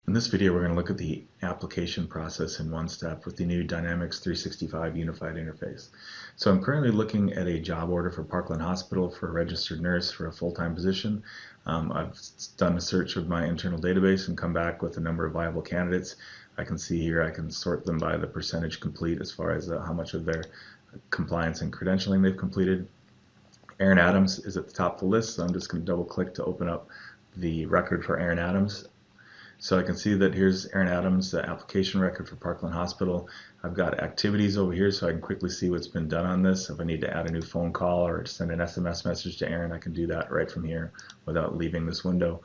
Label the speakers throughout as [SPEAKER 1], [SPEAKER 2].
[SPEAKER 1] In this video, we're going to look at the application process in 1Staff with the new Dynamics 365 Unified Interface. So I'm currently looking at a job order for Parkland Hospital for a registered nurse for a full-time position. I've done a search of my internal database and come back with a number of viable candidates. I can see here I can sort them by the percentage complete as far as how much of their compliance and credentialing they've completed. Aaron Adams is at the top of the list, so I'm just going to double click to open up the record for Aaron Adams. So I can see that here's Aaron Adams' application record for Parkland Hospital. I've got activities over here so I can quickly see what's been done on this. If I need to add a new phone call or send an SMS message to Aaron, I can do that right from here without leaving this window.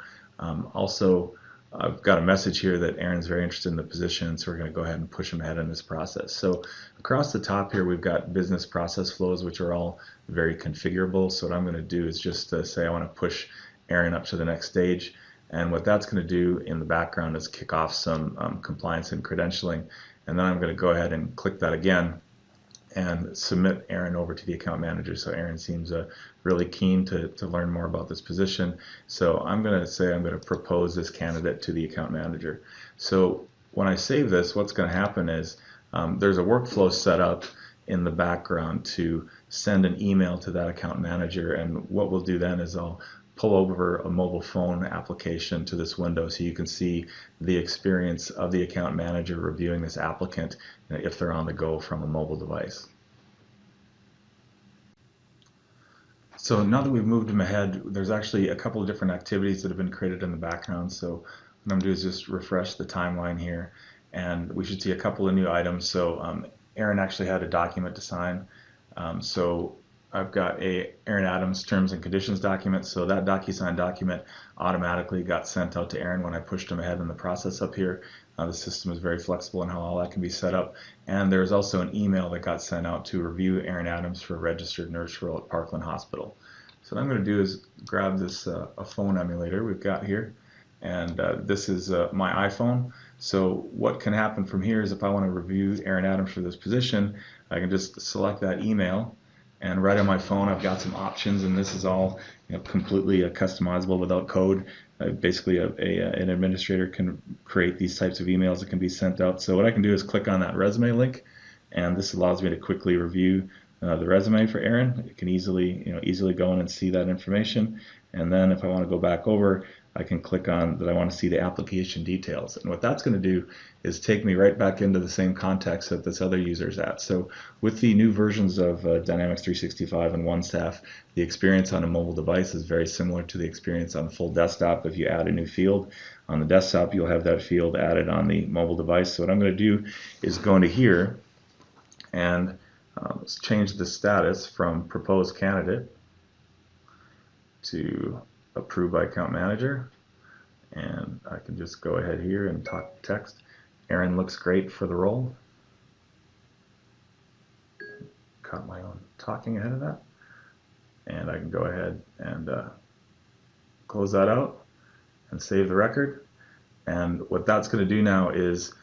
[SPEAKER 1] Also, I've got a message here that Aaron's very interested in the position, so we're going to go ahead and push him ahead in this process. So across the top here, we've got business process flows, which are all very configurable. So what I'm going to do is just say I want to push Aaron up to the next stage. And what that's going to do in the background is kick off some compliance and credentialing. And then I'm going to go ahead and click that again and submit Aaron over to the account manager. So Aaron seems really keen to learn more about this position. So I'm going to say I'm going to propose this candidate to the account manager. So when I save this, what's going to happen is there's a workflow set up in the background to send an email to that account manager. And what we'll do then is I'll pull over a mobile phone application to this window so you can see the experience of the account manager reviewing this applicant if they're on the go from a mobile device. So now that we've moved them ahead, there's actually a couple of different activities that have been created in the background. So what I'm going to do is just refresh the timeline here, and we should see a couple of new items. So Aaron actually had a document to sign. So I've got a Aaron Adams terms and conditions document, so that DocuSign document automatically got sent out to Aaron when I pushed him ahead in the process up here. The system is very flexible in how all that can be set up. And there's also an email that got sent out to review Aaron Adams for a registered nurse role at Parkland Hospital. So what I'm going to do is grab this a phone emulator we've got here, and this is my iPhone. So what can happen from here is if I want to review Aaron Adams for this position, I can just select that email. And right on my phone, I've got some options, and this is all completely customizable without code. Basically, an administrator can create these types of emails that can be sent out. So what I can do is click on that resume link, and this allows me to quickly review the resume for Aaron. You can easily go in and see that information. And then if I want to go back over, I can click on that I want to see the application details. And what that's going to do is take me right back into the same context that this other user is at. So with the new versions of Dynamics 365 and 1Staff, the experience on a mobile device is very similar to the experience on the full desktop. If you add a new field on the desktop, you'll have that field added on the mobile device. So what I'm going to do is go into here and let's change the status from proposed candidate to approved by account manager, and I can just go ahead here and talk text. Aaron looks great for the role. Caught my own talking ahead of that, and I can go ahead and close that out and save the record. And what that's going to do now is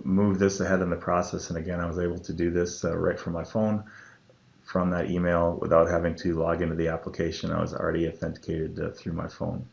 [SPEAKER 1] move this ahead in the process. And again, I was able to do this right from my phone, from that email, without having to log into the application. I was already authenticated through my phone.